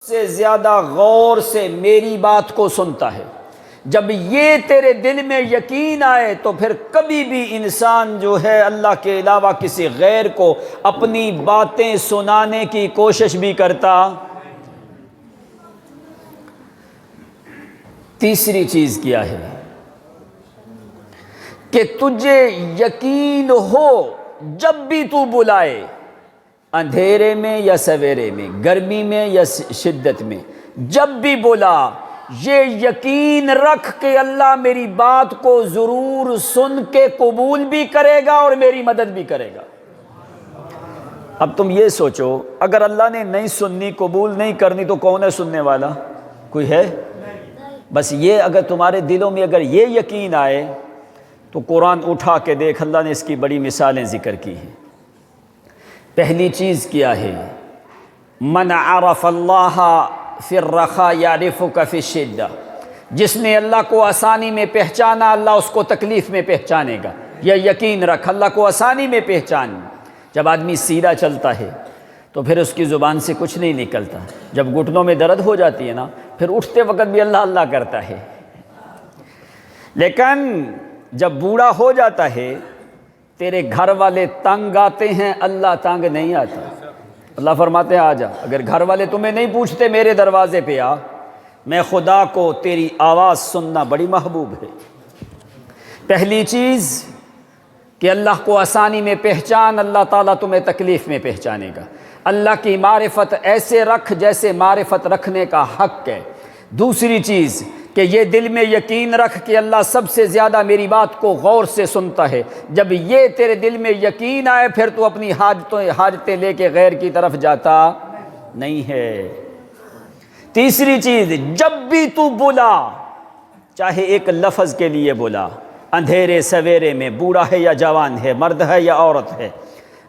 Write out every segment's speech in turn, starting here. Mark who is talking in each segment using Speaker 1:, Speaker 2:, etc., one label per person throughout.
Speaker 1: سے زیادہ غور سے میری بات کو سنتا ہے۔ جب یہ تیرے دل میں یقین آئے تو پھر کبھی بھی انسان جو ہے اللہ کے علاوہ کسی غیر کو اپنی باتیں سنانے کی کوشش بھی کرتا۔ تیسری چیز کیا ہے کہ تجھے یقین ہو جب بھی تو بلائے، اندھیرے میں یا سویرے میں، گرمی میں یا شدت میں، جب بھی بولا یہ یقین رکھ کہ اللہ میری بات کو ضرور سن کے قبول بھی کرے گا اور میری مدد بھی کرے گا۔ اب تم یہ سوچو، اگر اللہ نے نہیں سننی، قبول نہیں کرنی، تو کون ہے سننے والا؟ کوئی ہے؟ بس یہ اگر تمہارے دلوں میں اگر یہ یقین آئے تو قرآن اٹھا کے دیکھ، اللہ نے اس کی بڑی مثالیں ذکر کی ہیں۔ پہلی چیز کیا ہے؟ من عرف اللہ فی الرخاء یعرفک فی الشدہ، جس نے اللہ کو آسانی میں پہچانا اللہ اس کو تکلیف میں پہچانے گا۔ یہ یقین رکھ، اللہ کو آسانی میں پہچان۔ جب آدمی سیدھا چلتا ہے تو پھر اس کی زبان سے کچھ نہیں نکلتا، جب گھٹنوں میں درد ہو جاتی ہے نا، پھر اٹھتے وقت بھی اللہ اللہ کرتا ہے۔ لیکن جب بوڑھا ہو جاتا ہے، تیرے گھر والے تنگ آتے ہیں، اللہ تنگ نہیں آتا۔ اللہ فرماتے ہیں آ جا، اگر گھر والے تمہیں نہیں پوچھتے میرے دروازے پہ آ، میں خدا کو تیری آواز سننا بڑی محبوب ہے۔ پہلی چیز کہ اللہ کو آسانی میں پہچان، اللہ تعالیٰ تمہیں تکلیف میں پہچانے گا۔ اللہ کی معرفت ایسے رکھ جیسے معرفت رکھنے کا حق ہے۔ دوسری چیز کہ یہ دل میں یقین رکھ کہ اللہ سب سے زیادہ میری بات کو غور سے سنتا ہے۔ جب یہ تیرے دل میں یقین آئے پھر تو اپنی حاجتیں لے کے غیر کی طرف جاتا نہیں ہے۔ تیسری چیز، جب بھی تو بولا، چاہے ایک لفظ کے لیے بولا، اندھیرے سویرے میں، بوڑھا ہے یا جوان ہے، مرد ہے یا عورت ہے،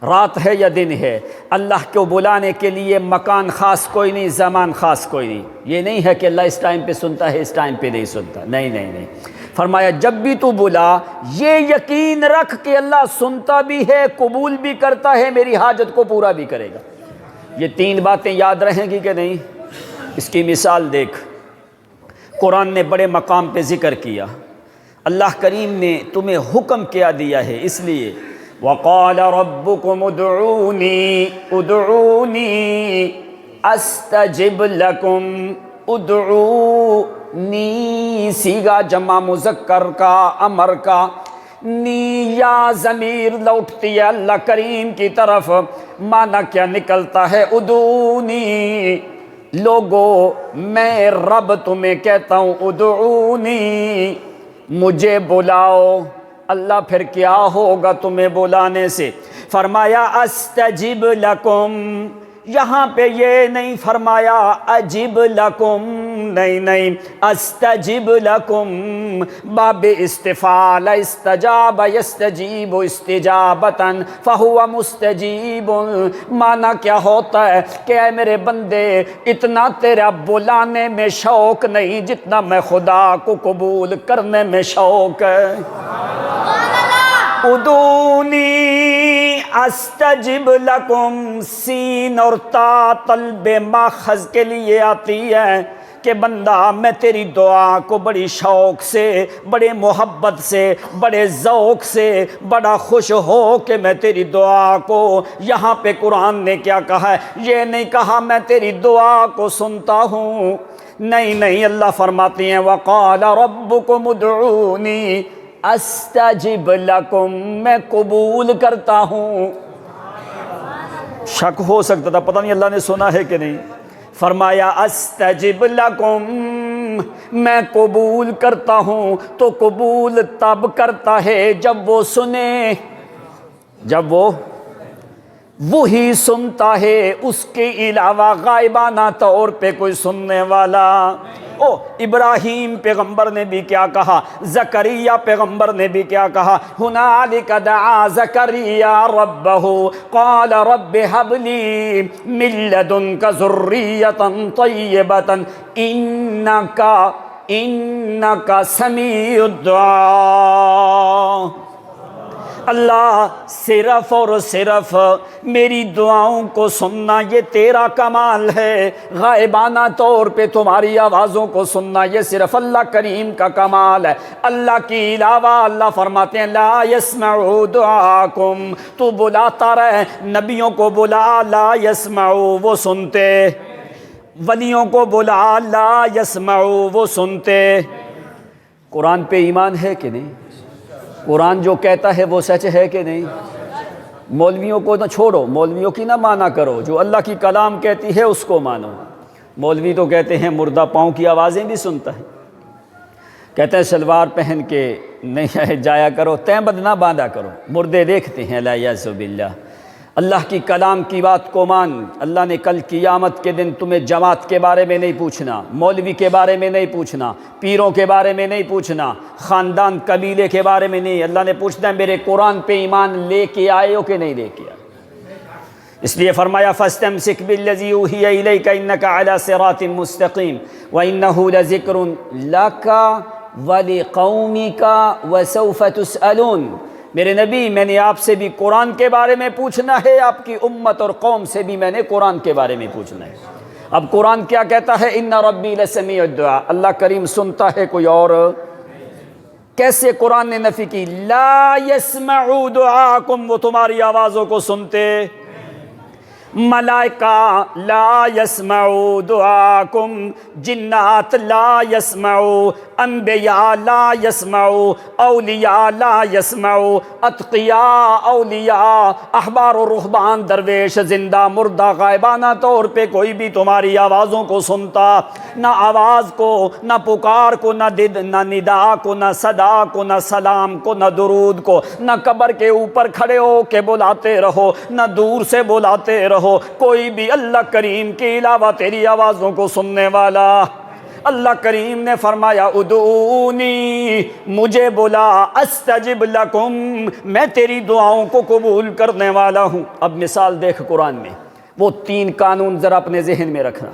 Speaker 1: رات ہے یا دن ہے، اللہ کو بلانے کے لیے مکان خاص کوئی نہیں، زمان خاص کوئی نہیں۔ یہ نہیں ہے کہ اللہ اس ٹائم پہ سنتا ہے، اس ٹائم پہ نہیں سنتا، نہیں نہیں نہیں۔ فرمایا جب بھی تو بولا یہ یقین رکھ کہ اللہ سنتا بھی ہے، قبول بھی کرتا ہے، میری حاجت کو پورا بھی کرے گا۔ یہ تین باتیں یاد رہیں گی کہ نہیں؟ اس کی مثال دیکھ، قرآن نے بڑے مقام پہ ذکر کیا، اللہ کریم نے تمہیں حکم کیا دیا ہے، اس لیے وَقَالَ رَبُّكُمُ ادْعُونِي أَسْتَجِبْ لَكُمْ۔ ادعونی سیگا جمع مذکر کا، امر کا، نی یا ضمیر لوٹتی ہے اللہ کریم کی طرف، معنی کیا نکلتا ہے؟ ادعونی، لوگو میں رب تمہیں کہتا ہوں ادعونی، مجھے بلاؤ۔ اللہ پھر کیا ہوگا تمہیں بلانے سے؟ فرمایا استجب لکم، یہاں پہ یہ نہیں فرمایا اجب لکم، نہیں نہیں، استجب لکم باب استفعال، استجاب یستجیب استجابتا فہو مستجیب۔ معنی کیا ہوتا ہے کہ اے میرے بندے، اتنا تیرا بلانے میں شوق نہیں جتنا میں خدا کو قبول کرنے میں شوق ہے۔ ادعونی استجب لکم، سین اور تا طلب ماخذ کے لیے آتی ہے کہ بندہ میں تیری دعا کو بڑی شوق سے، بڑے محبت سے، بڑے ذوق سے، بڑا خوش ہو کہ میں تیری دعا کو، یہاں پہ قرآن نے کیا کہا ہے؟ یہ نہیں کہا میں تیری دعا کو سنتا ہوں، نہیں نہیں، اللہ فرماتے ہیں وَقَالَ رَبُّكُمُ ادْعُونِي استجب لکم، میں قبول کرتا ہوں۔ شک ہو سکتا تھا پتہ نہیں اللہ نے سنا ہے کہ نہیں، فرمایا استجب لکم، میں قبول کرتا ہوں۔ تو قبول تب کرتا ہے جب وہ سنے، جب وہی سنتا ہے، اس کے علاوہ غائبانہ طور پہ کوئی سننے والا۔ او ابراہیم پیغمبر نے بھی کیا کہا، زکریا پیغمبر نے بھی کیا کہا، ہنالک دعا زکریا ربہ قال رب ہب لی من لدنک ذریۃ طیبۃ انک سمیع الدعاء۔ اللہ صرف اور صرف میری دعاؤں کو سننا یہ تیرا کمال ہے، غائبانہ طور پہ تمہاری آوازوں کو سننا یہ صرف اللہ کریم کا کمال ہے۔ اللہ کے علاوہ اللہ فرماتے ہیں لا یسمعوا دعاکم، تو بلاتا رہے، نبیوں کو بلا لا یسمعوا وہ سنتے، ولیوں کو بلا لا یسمعوا وہ سنتے۔ قرآن پہ ایمان ہے کہ نہیں؟ قرآن جو کہتا ہے وہ سچ ہے کہ نہیں؟ مولویوں کو نہ چھوڑو، مولویوں کی نہ مانا کرو، جو اللہ کی کلام کہتی ہے اس کو مانو۔ مولوی تو کہتے ہیں مردہ پاؤں کی آوازیں بھی سنتا ہے، کہتے ہیں شلوار پہن کے نہیں جایا کرو، تہمت نہ باندھا کرو، مردے دیکھتے ہیں الیاذ باللہ۔ اللہ کی کلام کی بات کو مان۔ اللہ نے کل قیامت کے دن تمہیں جماعت کے بارے میں نہیں پوچھنا، مولوی کے بارے میں نہیں پوچھنا، پیروں کے بارے میں نہیں پوچھنا، خاندان قبیلے کے بارے میں نہیں، اللہ نے پوچھنا ہے میرے قرآن پہ ایمان لے کے آئے ہو کہ نہیں لے کے آئے۔ اس لیے فرمایا فاستمسک بالذی اوحی الیک انک علی صراط مستقیم وانہ لذکر لک ولقومک وسوف تسألون۔ میرے نبی میں نے آپ سے بھی قرآن کے بارے میں پوچھنا ہے، آپ کی امت اور قوم سے بھی میں نے قرآن کے بارے میں پوچھنا ہے۔ اب قرآن کیا کہتا ہے؟ ان ربی لسمیع الدعاء، اللہ کریم سنتا ہے، کوئی اور۔ کیسے قرآن نے نفی کی؟ لا یسمع دعاکم، وہ تمہاری آوازوں کو سنتے۔ ملائکہ لا یسمعوا دعاکم، جنات لا یسمعوا، انبیاء لا یسمعوا، اولیاء لا یسمعوا، اتقیاء اولیاء احبار و رہبان درویش زندہ مردہ غائبانہ طور پہ کوئی بھی تمہاری آوازوں کو سنتا، نہ آواز کو، نہ پکار کو، نہ ندا کو، نہ صدا کو، نہ سلام کو، نہ درود کو، نہ قبر کے اوپر کھڑے ہو کے بلاتے رہو، نہ دور سے بلاتے رہو، کوئی بھی اللہ کریم کے علاوہ تیری آوازوں کو سننے والا۔ اللہ کریم نے فرمایا ادعونی، مجھے بلا، استجب لکم، میں تیری دعاؤں کو قبول کرنے والا ہوں۔ اب مثال دیکھ قرآن میں، وہ 3 قانون ذرا اپنے ذہن میں رکھنا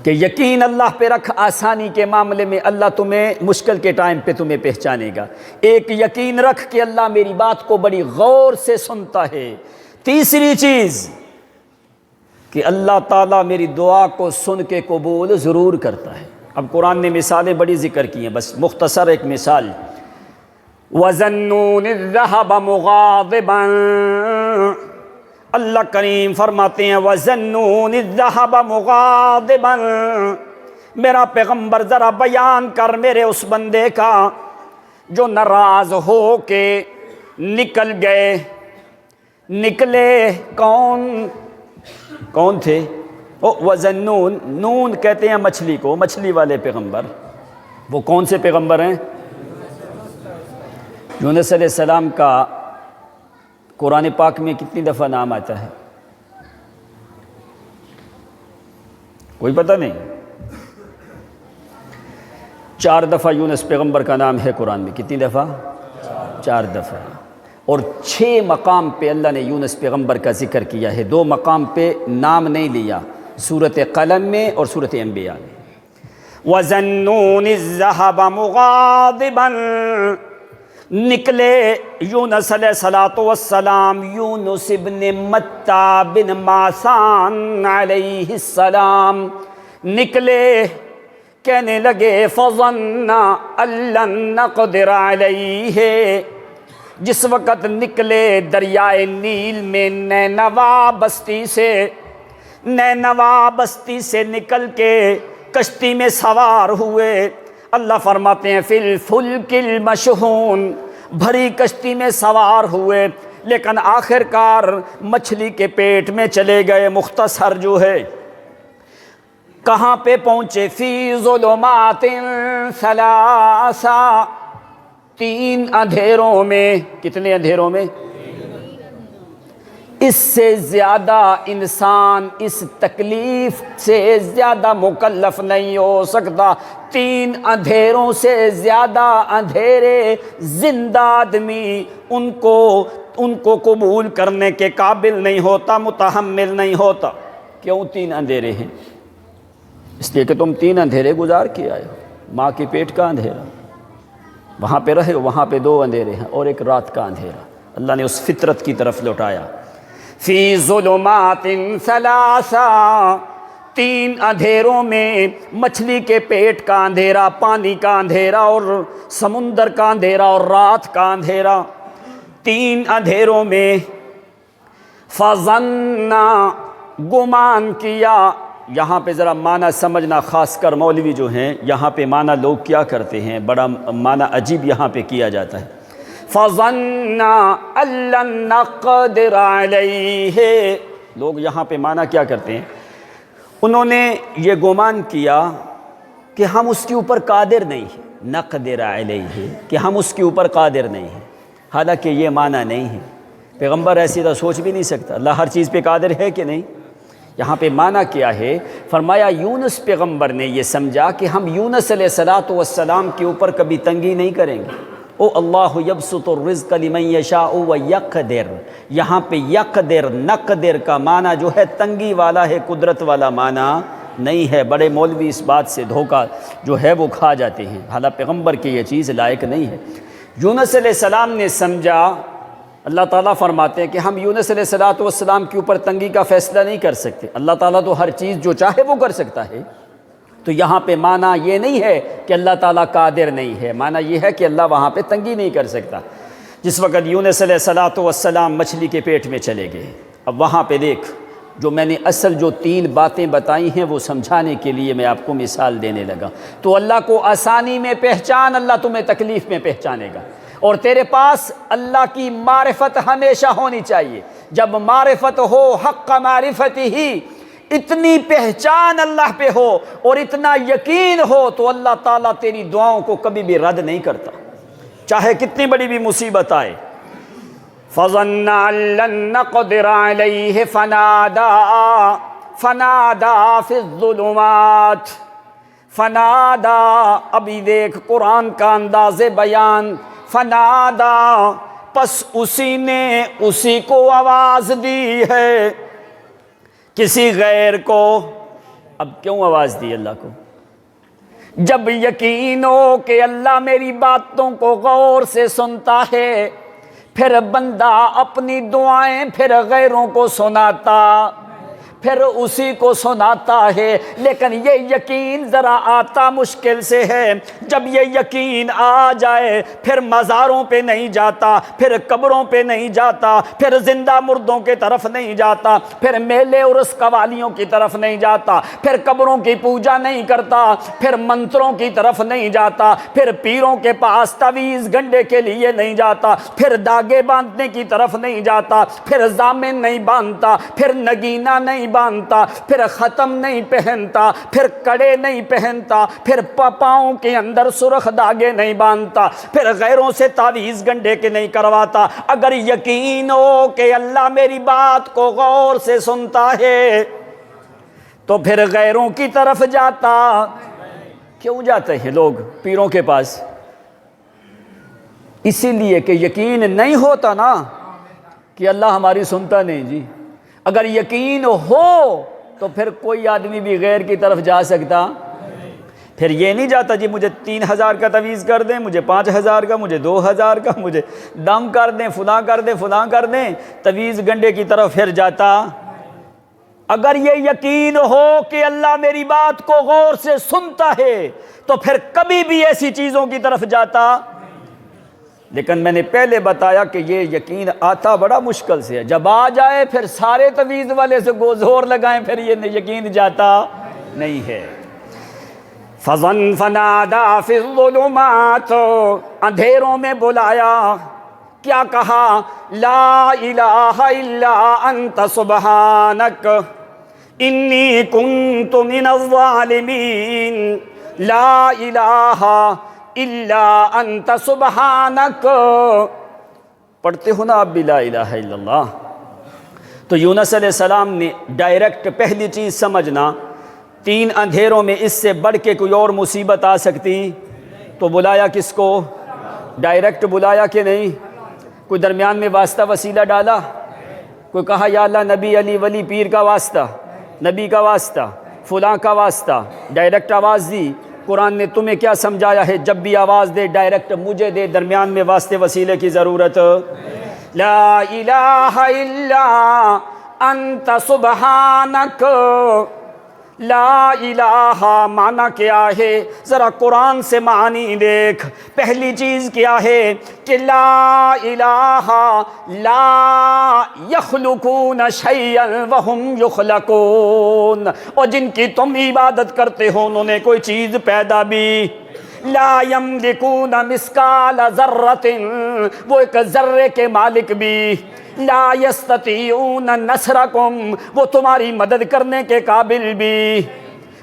Speaker 1: کہ یقین اللہ پہ رکھ، آسانی کے معاملے میں اللہ تمہیں مشکل کے ٹائم پہ تمہیں پہچانے گا۔ ایک یقین رکھ کہ اللہ میری بات کو بڑی غور سے سنتا ہے۔ تیسری چیز کہ اللہ تعالیٰ میری دعا کو سن کے قبول ضرور کرتا ہے۔ اب قرآن نے مثالیں بڑی ذکر کی ہیں، بس مختصر ایک مثال۔ وَظَنُّونِ الذَّهَبَ مُغَاضِبًا، اللہ کریم فرماتے ہیں وَظَنُّونِ الذَّهَبَ مُغَاضِبًا، میرا پیغمبر ذرا بیان کر میرے اس بندے کا جو ناراض ہو کے نکل گئے۔ نکلے کون تھے؟ وَظَنُّونَ، نون کہتے ہیں مچھلی کو، مچھلی والے پیغمبر۔ وہ کون سے پیغمبر ہیں؟ یونس علیہ السلام کا قرآن پاک میں کتنی دفعہ نام آتا ہے؟ کوئی پتہ نہیں؟ 4 دفعہ یونس پیغمبر کا نام ہے قرآن میں۔ کتنی دفعہ؟ 4 دفعہ۔ اور 6 مقام پہ اللہ نے یونس پیغمبر کا ذکر کیا ہے، 2 مقام پہ نام نہیں لیا، سورۃ قلم میں اور سورۃ انبیاء میں۔ وَظَنُّونِ الذَّهَبَ مُغَاضِبًا، نکلے یونس علیہ السلام، یونس ابن متیٰ بن ماسان علیہ السلام نکلے، کہنے لگے فَظَنَّ أَن لَّن نَّقْدِرَ عَلَيْهِ، جس وقت نکلے دریائے نیل میں نینوا بستی سے نکل کے کشتی میں سوار ہوئے۔ اللہ فرماتے ہیں فی الفلک المشحون، بھری کشتی میں سوار ہوئے، لیکن آخر کار مچھلی کے پیٹ میں چلے گئے۔ مختصر جو ہے کہاں پہ پہنچے؟ فی ظلمات 3، 3 اندھیروں میں۔ کتنے اندھیروں میں؟ اس سے زیادہ انسان اس تکلیف سے زیادہ مکلف نہیں ہو سکتا۔ 3 اندھیروں سے زیادہ اندھیرے زندہ آدمی ان کو قبول کرنے کے قابل نہیں ہوتا، متحمل نہیں ہوتا۔ کیوں 3 اندھیرے ہیں؟ اس لیے کہ تم 3 اندھیرے گزار کے آئے ہو۔ ماں کے پیٹ کا اندھیرا، وہاں پہ رہے وہاں پہ 2 اندھیرے ہیں اور ایک رات کا اندھیرا۔ اللہ نے اس فطرت کی طرف لوٹایا۔ فی ظلمات ثلاثہ، 3 اندھیروں میں، مچھلی کے پیٹ کا اندھیرا، پانی کا اندھیرا اور سمندر کا اندھیرا اور رات کا اندھیرا، 3 اندھیروں میں۔ فظنّا، گمان کیا۔ یہاں پہ ذرا معنی سمجھنا، خاص کر مولوی جو ہیں یہاں پہ معنی لوگ کیا کرتے ہیں، بڑا معنی عجیب یہاں پہ کیا جاتا ہے۔ فظنّا ان لن نقدر علیہ، لوگ یہاں پہ معنی کیا کرتے ہیں، انہوں نے یہ گمان کیا کہ ہم اس کے اوپر قادر نہیں ہیں، نقدر علیہ کہ ہم اس کے اوپر قادر نہیں ہیں، حالانکہ یہ معنی نہیں ہے۔ پیغمبر ایسی طرح سوچ بھی نہیں سکتا، اللہ ہر چیز پہ قادر ہے کہ نہیں۔ یہاں پہ معنی کیا ہے، فرمایا یونس پیغمبر نے یہ سمجھا کہ ہم یونس علیہ السلام کے اوپر کبھی تنگی نہیں کریں گے۔ او اللہ یبسط الرزق لمن یشاء ویقدر، یہاں پہ یقدر نقدر کا معنی جو ہے تنگی والا ہے، قدرت والا معنی نہیں ہے۔ بڑے مولوی اس بات سے دھوکہ جو ہے وہ کھا جاتے ہیں، حالانکہ پیغمبر کی یہ چیز لائق نہیں ہے۔ یونس علیہ السلام نے سمجھا، اللہ تعالیٰ فرماتے ہیں کہ ہم یونس علیہ السلام کے اوپر تنگی کا فیصلہ نہیں کر سکتے، اللہ تعالیٰ تو ہر چیز جو چاہے وہ کر سکتا ہے۔ تو یہاں پہ معنی یہ نہیں ہے کہ اللہ تعالیٰ قادر نہیں ہے، معنی یہ ہے کہ اللہ وہاں پہ تنگی نہیں کر سکتا۔ جس وقت یونس علیہ السلام مچھلی کے پیٹ میں چلے گئے، اب وہاں پہ دیکھ، جو میں نے اصل جو 3 باتیں بتائی ہیں وہ سمجھانے کے لیے میں آپ کو مثال دینے لگا۔ تو اللہ کو آسانی میں پہچان، اللہ تمہیں تکلیف میں پہچانے گا، اور تیرے پاس اللہ کی معرفت ہمیشہ ہونی چاہیے۔ جب معرفت ہو حق معرفت ہی، اتنی پہچان اللہ پہ ہو اور اتنا یقین ہو، تو اللہ تعالیٰ تیری دعاؤں کو کبھی بھی رد نہیں کرتا، چاہے کتنی بڑی بھی مصیبت آئے۔ فَظَنَّ أَن لَّن نَّقْدِرَ عَلَيْهِ فَنَادَىٰ فِي الظُّلُمَاتِ، فنادا، ابھی دیکھ قرآن کا انداز بیان، فنادا، پس اسی نے اسی کو آواز دی ہے، کسی غیر کو۔ اب کیوں آواز دی اللہ کو؟ جب یقین ہو کہ اللہ میری باتوں کو غور سے سنتا ہے، پھر بندہ اپنی دعائیں پھر غیروں کو سناتا، پھر اسی کو سناتا ہے۔ لیکن یہ یقین ذرا آتا مشکل سے ہے۔ جب یہ یقین آ جائے پھر مزاروں پہ نہیں جاتا، پھر قبروں پہ نہیں جاتا، پھر زندہ مردوں کے طرف نہیں جاتا، پھر میلے عرس قوالیوں کی طرف نہیں جاتا، پھر قبروں کی پوجا نہیں کرتا، پھر منتروں کی طرف نہیں جاتا، پھر پیروں کے پاس تعویذ گنڈے کے لیے نہیں جاتا، پھر داغے باندھنے کی طرف نہیں جاتا، پھر ضامن نہیں باندھتا، پھر نگینہ نہیں باندھتا، پھر ختم نہیں پہنتا، پھر کڑے نہیں پہنتا، پھر پاؤں کے اندر سرخ داغے نہیں باندھتا، پھر غیروں سے تعویذ گنڈے کے نہیں کرواتا۔ اگر یقین ہو کہ اللہ میری بات کو غور سے سنتا ہے تو پھر غیروں کی طرف جاتا۔ کیوں جاتے ہیں لوگ پیروں کے پاس؟ اسی لیے کہ یقین نہیں ہوتا نا کہ اللہ ہماری سنتا نہیں جی۔ اگر یقین ہو تو پھر کوئی آدمی بھی غیر کی طرف جا سکتا، پھر یہ نہیں جاتا جی مجھے 3000 کا تعویذ کر دیں، مجھے 5000 کا، مجھے 2000 کا، مجھے دم کر دیں، فلاں کر دیں، فلاں کر دیں، تعویذ گنڈے کی طرف پھر جاتا۔ اگر یہ یقین ہو کہ اللہ میری بات کو غور سے سنتا ہے تو پھر کبھی بھی ایسی چیزوں کی طرف جاتا۔ لیکن میں نے پہلے بتایا کہ یہ یقین آتا بڑا مشکل سے ہے، جب آ جائے پھر سارے تعویذ والے سے زور لگائیں پھر یہ یقین جاتا نہیں ہے۔ فنادیٰ فی الظلمات، اندھیروں میں بلایا، کیا کہا؟ لا الہ الا انت سبحانک انی کنت من الظالمین، لا الہ الا انت سبحانک۔ پڑھتے ہو نا آپ بھی لا الہ الا اللہ؟ تو یونس علیہ السلام نے ڈائریکٹ پہلی چیز سمجھنا، 3 اندھیروں میں اس سے بڑھ کے کوئی اور مصیبت آ سکتی تو بلایا کس کو؟ ڈائریکٹ بلایا کہ نہیں؟ کوئی درمیان میں واسطہ وسیلہ ڈالا؟ کوئی کہا یا اللہ نبی علی ولی پیر کا واسطہ، نبی کا واسطہ، فلاں کا واسطہ، ڈائریکٹ آواز دی؟ قرآن نے تمہیں کیا سمجھایا ہے؟ جب بھی آواز دے ڈائریکٹ مجھے دے، درمیان میں واسطے وسیلے کی ضرورت لا الہ الا انت سبحانک۔ لا الہ معنی کیا ہے؟ ذرا قرآن سے معنی دیکھ۔ پہلی چیز کیا ہے کہ لا الہ لا یخلقون شیئا وہم یخلقون، اور جن کی تم عبادت کرتے ہو انہوں نے کوئی چیز پیدا بھی لا یملکون مثقال ذرۃ، وہ ایک ذرے کے مالک بھی لا یستطیعون نصرکم، وہ تمہاری مدد کرنے کے قابل بھی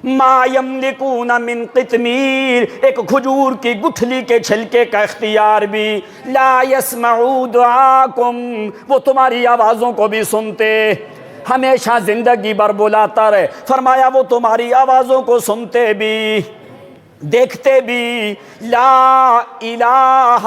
Speaker 1: ما یملکون من قطمیر، ایک کھجور کی گٹھلی کے چھلکے کا اختیار بھی لا یسمعوا دعاکم، وہ تمہاری آوازوں کو بھی سنتے، ہمیشہ زندگی بھر بلاتا رہے۔ فرمایا وہ تمہاری آوازوں کو سنتے بھی دیکھتے بھی۔ لا الہ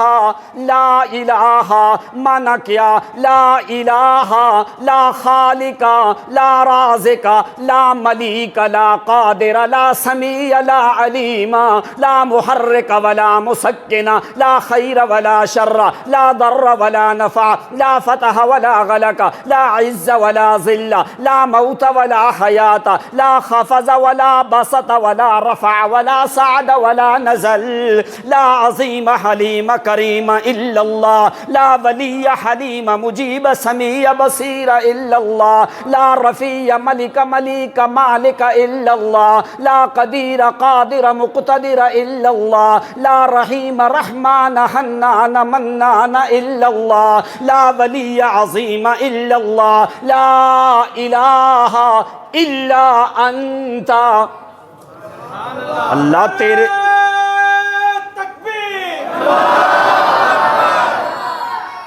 Speaker 1: لا الہ معنی کیا؟ لا الہ لا خالق لا رازق لا ملیک لا قادر لا سمیع لا علیم لا محرک ولا مسکن لا خیر ولا شر لا ضر ولا نفع لا فتح ولا غلق لا عز ولا ذل لا موت ولا حیات لا خفض ولا بسط ولا رفع ولا سعد ولا نزل لا عظیم حلیم کریم الا اللہ لا ولی حلیم مجیب سمیع بصیر الا اللہ لا رفیع ملک ملیک مالک الا اللہ لا قدیر قادر مقتدر الا اللہ لا رحیم رحمان حنان منان الا اللہ لا ولی عظیم الا اللہ لا الہ الا انت۔ اللہ تیرے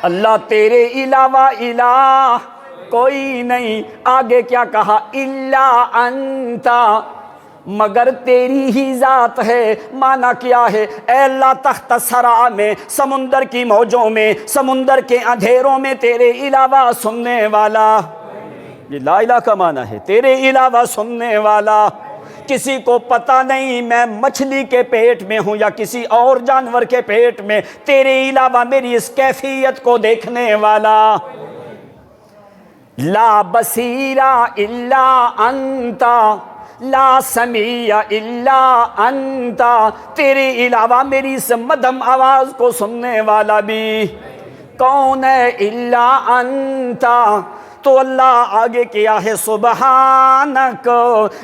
Speaker 1: اللہ تیرے علاوہ الہ کوئی نہیں۔ آگے کیا کہا؟ الا انت، مگر تیری ہی ذات ہے۔ معنی کیا ہے؟ اے اللہ تحت ثرا میں، سمندر کی موجوں میں، سمندر کے اندھیروں میں تیرے علاوہ سننے والا، یہ لا الہ کا معنی ہے، تیرے علاوہ سننے والا۔ کسی کو پتہ نہیں میں مچھلی کے پیٹ میں ہوں یا کسی اور جانور کے پیٹ میں، تیرے علاوہ میری اس کیفیت کو دیکھنے والا۔ لا بصیر الا انت لا سمیع الا انت، تیرے علاوہ میری اس مدھم آواز کو سننے والا بھی کون ہے؟ الا انت۔ تو اللہ آگے کیا ہے؟ سبحانک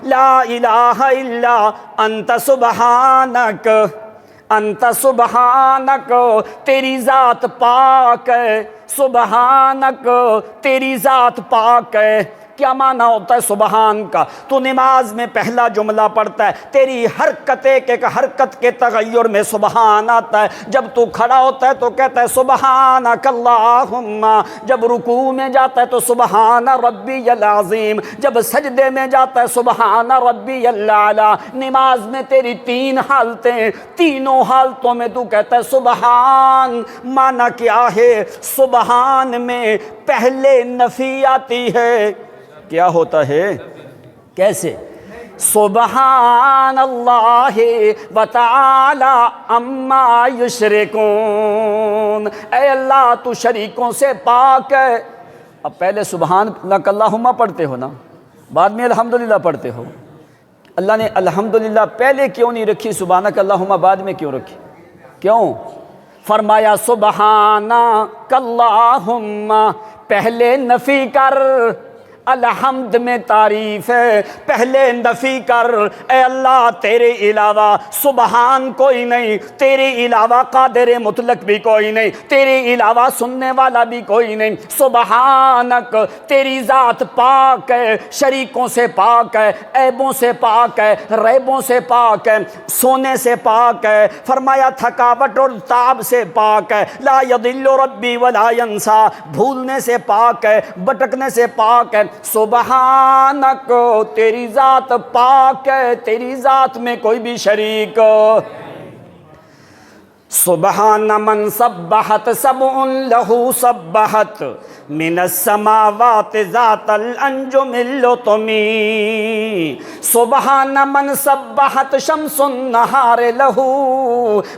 Speaker 1: لا الہ الا انت سبحانک، انت سبحانک، تیری ذات پاک ہے، سبحانک تیری ذات پاک ہے۔ کیا معنی ہوتا ہے سبحان کا؟ تو نماز میں پہلا جملہ پڑھتا ہے، تیری حرکت ایک ایک حرکت کے تغیر میں سبحان آتا ہے۔ جب تو کھڑا ہوتا ہے تو کہتا ہے سبحانک اللہم، جب رکوع میں جاتا ہے تو سبحان ربی العظیم، جب سجدے میں جاتا ہے سبحان ربی الاعلی۔ نماز میں تیری تین حالتیں، تینوں حالتوں میں تو کہتا ہے سبحان۔ معنی کیا ہے؟ سبحان میں پہلے نفی آتی ہے۔ کیا ہوتا ہے؟ کیسے؟ سبحان اللہ و تعالی عما یشرکون، اے اللہ تو شریکوں سے پاک ہے۔ اب پہلے سبحان اللہم پڑھتے ہو نا، بعد میں الحمدللہ پڑھتے ہو۔ اللہ نے الحمدللہ پہلے کیوں نہیں رکھی، سبحانک اللہم بعد میں کیوں رکھی؟ کیوں؟ فرمایا سبحانک اللہم، پہلے نفی کر، الحمد میں تعریف ہے، پہلے نفی کر، اے اللہ تیرے علاوہ سبحان کوئی نہیں، تیرے علاوہ قادر مطلق بھی کوئی نہیں، تیرے علاوہ سننے والا بھی کوئی نہیں۔ سبحانک، تیری ذات پاک ہے، شریکوں سے پاک ہے، عیبوں سے پاک ہے، ریبوں سے پاک ہے، سونے سے پاک ہے۔ فرمایا تھکاوٹ اور تعب سے پاک ہے۔ لا یضل ربی ولا ینسا، بھولنے سے پاک ہے، بھٹکنے سے پاک ہے۔ سبحانک، تیری ذات پاک ہے، تیری ذات میں کوئی بھی شریک۔ سبحان من سبحت سبع لہ سبحت من السماوات ذات الانجم اللطم سبحان من سبحت شمس النہار لہ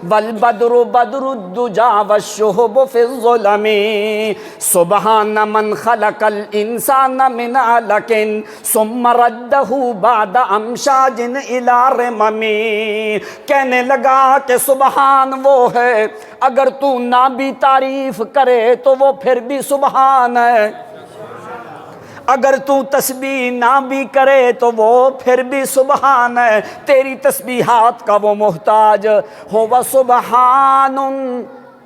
Speaker 1: والبدر بدر الدجا والشہب فی الظلم سبحان من خلق الانسان من علق ثم ردہ بعد امشاج الى رمم. کہنے لگا کہ سبحان وہ ہے اگر تو نہ بھی تعریف کرے تو وہ پھر بھی سبحان ہے، اگر تو تسبیح نہ بھی کرے تو وہ پھر بھی سبحان ہے. تیری تسبیحات کا وہ محتاج ہو سبحان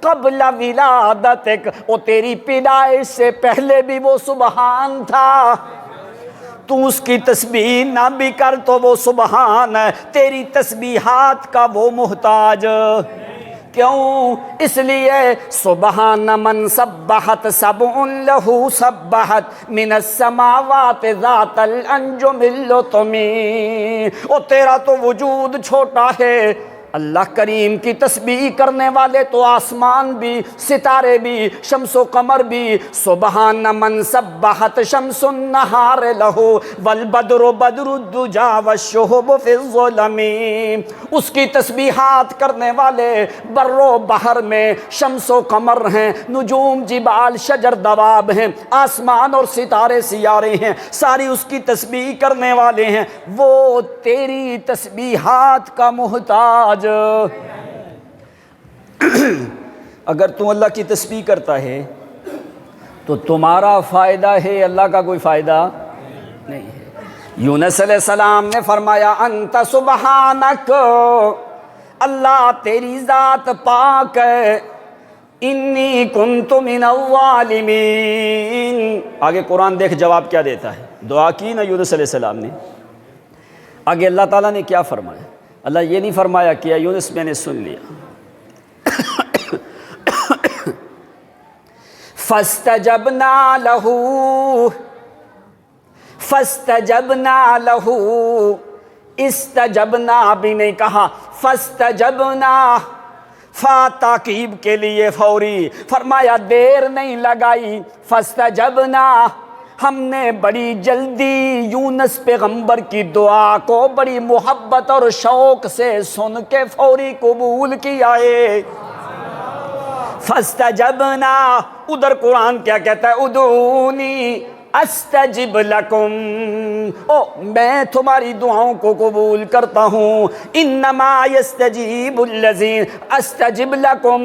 Speaker 1: قبل ولادتک، وہ تیری پیدائش سے پہلے بھی وہ سبحان تھا. تو اس کی تسبیح نہ بھی کر تو وہ سبحان ہے، تیری تسبیحات کا وہ محتاج. کیوں؟ اس لیے سبحان من سبحت سبع لہ سبحت من السماوات ذات الانجم اللطم. او تیرا تو وجود چھوٹا ہے، اللہ کریم کی تسبیح کرنے والے تو آسمان بھی، ستارے بھی، شمس و قمر بھی. سبحان من سبحت شمس النہار لہ والبدر بدر الدجا والشہب فی الظلم. اس کی تسبیحات کرنے والے بر و بحر میں شمس و قمر ہیں، نجوم جبال شجر دواب ہیں، آسمان اور ستارے سیارے ہیں، ساری اس کی تسبیح کرنے والے ہیں. وہ تیری تسبیحات کا محتاج. اگر تم اللہ کی تسبیح کرتا ہے تو تمہارا فائدہ ہے، اللہ کا کوئی فائدہ نہیں ہے. یونس علیہ السلام نے فرمایا انت سبحانک، اللہ تیری ذات پاک ہے، انی کنت من الظالمین. آگے قرآن دیکھ جواب کیا دیتا ہے. دعا کی نا یونس علیہ السلام نے، آگے اللہ تعالیٰ نے کیا فرمایا. اللہ یہ نہیں فرمایا کیا یونس میں نے سن لیا. فاستجبنا لہ، فاستجبنا لہ، استجبنا بھی نہیں کہا، فاستجبنا فا تاکیب کے لیے فوری، فرمایا دیر نہیں لگائی. فاستجبنا، ہم نے بڑی جلدی یونس پیغمبر کی دعا کو بڑی محبت اور شوق سے سن کے فوری قبول کیا ہے. فاستجبنا، ادھر قرآن کیا کہتا ہے، ادعونی استجب لکم، او میں تمہاری دعاؤں کو قبول کرتا ہوں. انما یستجیب الذین، استجب لکم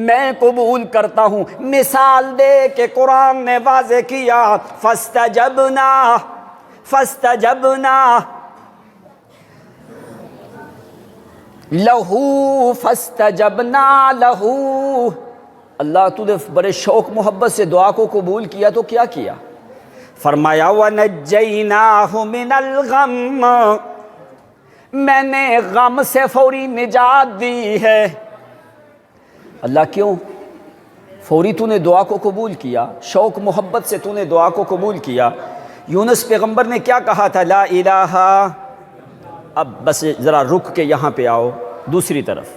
Speaker 1: میں قبول کرتا ہوں. مثال دے کے قرآن نے واضح کیا. فاستجبنا، فاستجبنا لہو، فاستجبنا لہو. اللہ تو نے بڑے شوق محبت سے دعا کو قبول کیا تو کیا کیا؟ فرمایا وَنَجَّيْنَاهُ مِنَ الْغَمِّ، میں نے غم سے فوری نجات دی ہے. اللہ کیوں؟ فوری تو نے دعا کو قبول کیا، شوق محبت سے تو نے دعا کو قبول کیا. یونس پیغمبر نے کیا کہا تھا؟ لا الہ. اب بس ذرا رک کے یہاں پہ آؤ دوسری طرف.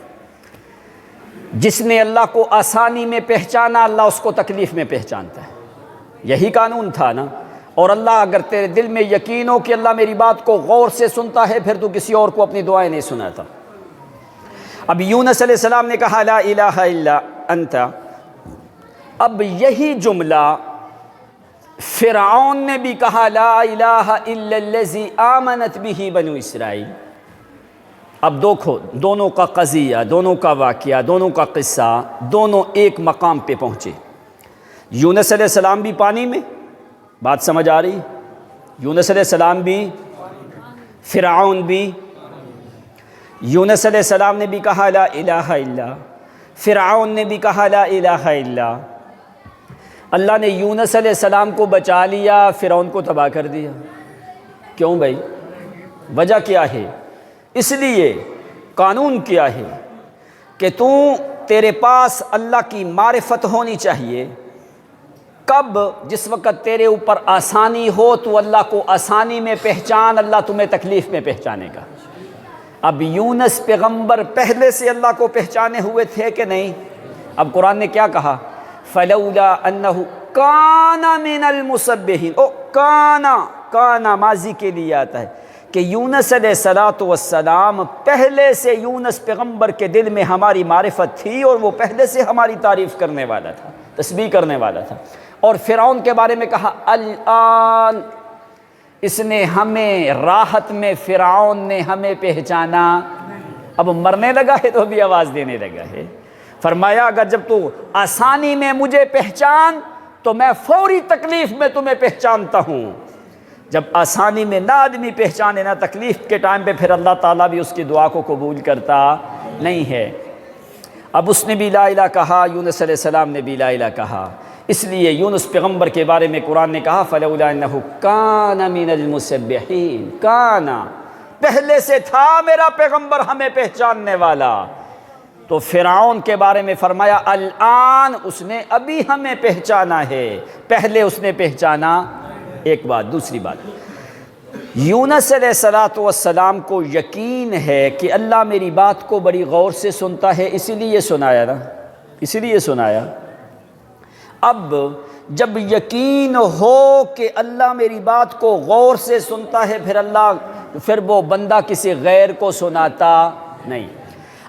Speaker 1: جس نے اللہ کو آسانی میں پہچانا اللہ اس کو تکلیف میں پہچانتا ہے. یہی قانون تھا نا. اور اللہ اگر تیرے دل میں یقین ہو کہ اللہ میری بات کو غور سے سنتا ہے پھر تو کسی اور کو اپنی دعائیں نہیں سناتا. اب یونس علیہ السلام نے کہا لا الہ الا انت. اب یہی جملہ فرعون نے بھی کہا لا الہ الا الذی آمنت بہ بنو اسرائیل. اب دیکھو دونوں کا قضیہ، دونوں کا واقعہ، دونوں کا قصہ، دونوں ایک مقام پہ پہنچے. یونس علیہ السلام بھی پانی میں، بات سمجھ آ رہی؟ یونس علیہ السلام بھی، فرعون بھی. یونس علیہ السلام نے بھی کہا لا الہ الا، فرعون نے بھی کہا لا الہ الا. اللہ نے یونس علیہ السلام کو بچا لیا، فرعون کو تباہ کر دیا. کیوں بھائی؟ وجہ کیا ہے؟ اس لیے قانون کیا ہے کہ تیرے پاس اللہ کی معرفت ہونی چاہیے. کب؟ جس وقت تیرے اوپر آسانی ہو تو اللہ کو آسانی میں پہچان، اللہ تمہیں تکلیف میں پہچانے گا. اب یونس پیغمبر پہلے سے اللہ کو پہچانے ہوئے تھے کہ نہیں؟ اب قرآن نے کیا کہا؟ فلولا انہ کان من المسبحین، کانا ماضی کے لیے آتا ہے کہ یونس علیہ السلام پہلے سے یونس پیغمبر کے دل میں ہماری معرفت تھی اور وہ پہلے سے ہماری تعریف کرنے والا تھا، تسبیح کرنے والا تھا۔ اور فرعون کے بارے میں کہا الآن، اس نے ہمیں راحت میں، فرعون نے ہمیں پہچانا، اب مرنے لگا ہے تو بھی آواز دینے لگا ہے۔ فرمایا اگر جب تو آسانی میں مجھے پہچان تو میں فوری تکلیف میں تمہیں پہچانتا ہوں۔ جب آسانی میں نہ آدمی پہچانے، نہ تکلیف کے ٹائم پہ، پھر اللہ تعالیٰ بھی اس کی دعا کو قبول کرتا نہیں ہے۔ اب اس نے بھی لا الہ کہا، یونس علیہ السلام نے بھی لا الہ کہا، اس لیے یونس پیغمبر کے بارے میں قرآن نے کہا فلولا انہ کان من المسبحین، کانا پہلے سے تھا میرا پیغمبر ہمیں پہچاننے والا۔ تو فرعون کے بارے میں فرمایا الآن، اس نے ابھی ہمیں پہچانا ہے، پہلے اس نے پہچانا۔ ایک بات، دوسری بات، یونس علیہ السلام کو یقین ہے کہ اللہ میری بات کو بڑی غور سے سنتا ہے، اسی لیے سنایا نا، اسی لیے سنایا۔ اب جب یقین ہو کہ اللہ میری بات کو غور سے سنتا ہے، پھر وہ بندہ کسی غیر کو سناتا نہیں۔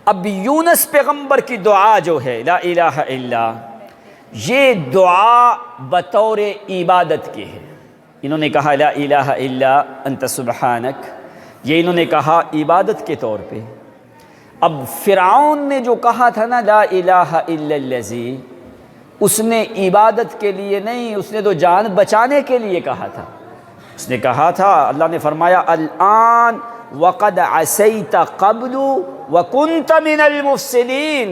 Speaker 1: اب یونس پیغمبر کی دعا جو ہے لا الہ الا، یہ دعا بطور عبادت کی ہے۔ انہوں نے کہا لا الہ الا انت سبحانک، یہ انہوں نے کہا عبادت کے طور پہ۔ اب فرعون نے جو کہا تھا نا لا الہ الا الذی، اس نے عبادت کے لیے نہیں، اس نے تو جان بچانے کے لیے کہا تھا۔ اس نے کہا تھا، اللہ نے فرمایا الآن وقد عصیت قبل وکنت من المفسدین،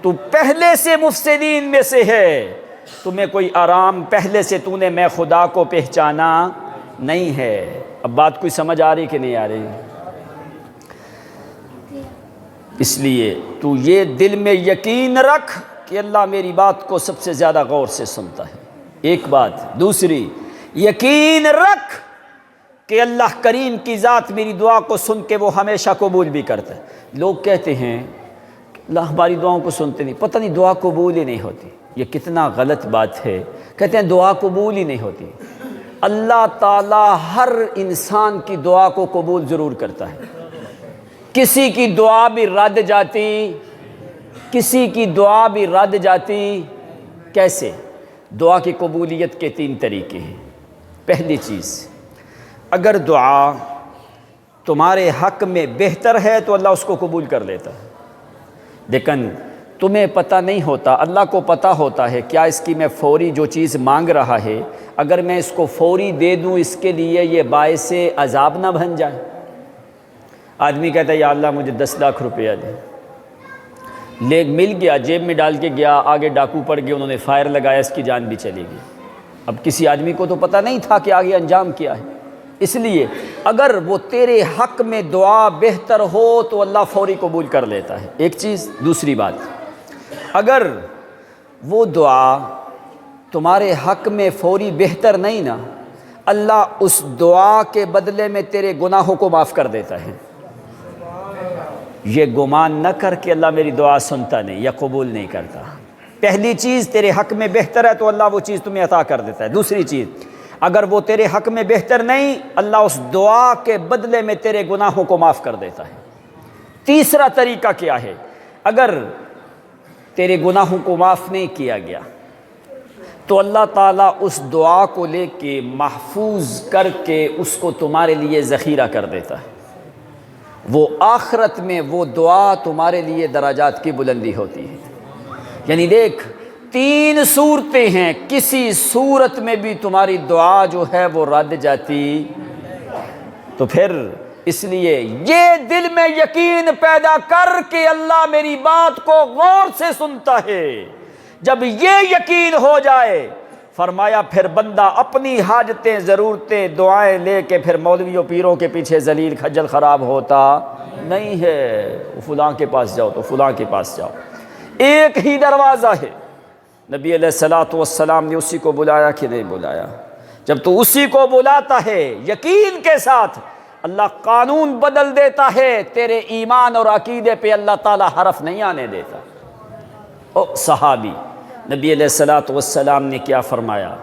Speaker 1: تو پہلے سے مفسدین میں سے ہے، تمہیں کوئی آرام، پہلے سے تو نے میں خدا کو پہچانا نہیں ہے۔ اب بات کوئی سمجھ آ رہی کہ نہیں آ رہی؟ اس لیے تو یہ دل میں یقین رکھ کہ اللہ میری بات کو سب سے زیادہ غور سے سنتا ہے، ایک بات۔ دوسری، یقین رکھ کہ اللہ کریم کی ذات میری دعا کو سن کے وہ ہمیشہ قبول بھی کرتا ہے۔ لوگ کہتے ہیں اللہ ہماری دعاؤں کو سنتے نہیں، پتہ نہیں دعا قبول ہی نہیں ہوتی۔ یہ کتنا غلط بات ہے، کہتے ہیں دعا قبول ہی نہیں ہوتی۔ اللہ تعالیٰ ہر انسان کی دعا کو قبول ضرور کرتا ہے، کسی کی دعا بھی رد جاتی، کسی کی دعا بھی رد جاتی۔ کیسے؟ دعا کی قبولیت کے 3 طریقے ہیں۔ پہلی چیز، اگر دعا تمہارے حق میں بہتر ہے تو اللہ اس کو قبول کر لیتا ہے، لیکن تمہیں پتہ نہیں ہوتا، اللہ کو پتہ ہوتا ہے کیا اس کی میں فوری جو چیز مانگ رہا ہے، اگر میں اس کو فوری دے دوں اس کے لیے یہ باعث عذاب نہ بن جائے۔ آدمی کہتا ہے یا اللہ مجھے 10 لاکھ روپیہ دے، لے مل گیا، جیب میں ڈال کے گیا، آگے ڈاکو پڑ گئے، انہوں نے فائر لگایا، اس کی جان بھی چلی گئی۔ اب کسی آدمی کو تو پتہ نہیں تھا کہ آگے انجام کیا ہے۔ اس لیے اگر وہ تیرے حق میں دعا بہتر ہو تو اللہ فوری قبول کر لیتا ہے، ایک چیز۔ دوسری بات، اگر وہ دعا تمہارے حق میں فوری بہتر نہیں نا، اللہ اس دعا کے بدلے میں تیرے گناہوں کو معاف کر دیتا ہے۔ یہ گمان نہ کر کہ اللہ میری دعا سنتا نہیں یا قبول نہیں کرتا۔ پہلی چیز، تیرے حق میں بہتر ہے تو اللہ وہ چیز تمہیں عطا کر دیتا ہے۔ دوسری چیز، اگر وہ تیرے حق میں بہتر نہیں، اللہ اس دعا کے بدلے میں تیرے گناہوں کو معاف کر دیتا ہے۔ تیسرا طریقہ کیا ہے؟ اگر تیرے گناہوں کو معاف نہیں کیا گیا تو اللہ تعالیٰ اس دعا کو لے کے محفوظ کر کے اس کو تمہارے لیے ذخیرہ کر دیتا ہے۔ وہ آخرت میں وہ دعا تمہارے لیے درجات کی بلندی ہوتی ہے۔ یعنی دیکھ، 3 صورتیں ہیں، کسی صورت میں بھی تمہاری دعا جو ہے وہ رد جاتی۔ تو پھر اس لیے یہ دل میں یقین پیدا کر کہ اللہ میری بات کو غور سے سنتا ہے۔ جب یہ یقین ہو جائے، فرمایا پھر بندہ اپنی حاجتیں، ضرورتیں، دعائیں لے کے پھر مولویوں پیروں کے پیچھے ذلیل خجل خراب ہوتا نہیں ہے۔ فلاں کے پاس جاؤ تو فلاں کے پاس جاؤ، ایک ہی دروازہ ہے۔ نبی علیہ السلام نے اسی کو بلایا کہ نہیں بلایا؟ جب تو اسی کو بلاتا ہے یقین کے ساتھ، اللہ قانون بدل دیتا ہے، تیرے ایمان اور عقیدے پہ اللہ تعالیٰ حرف نہیں آنے دیتا۔ او صحابی، نبی علیہ الصلوۃ والسلام نے کیا فرمایا؟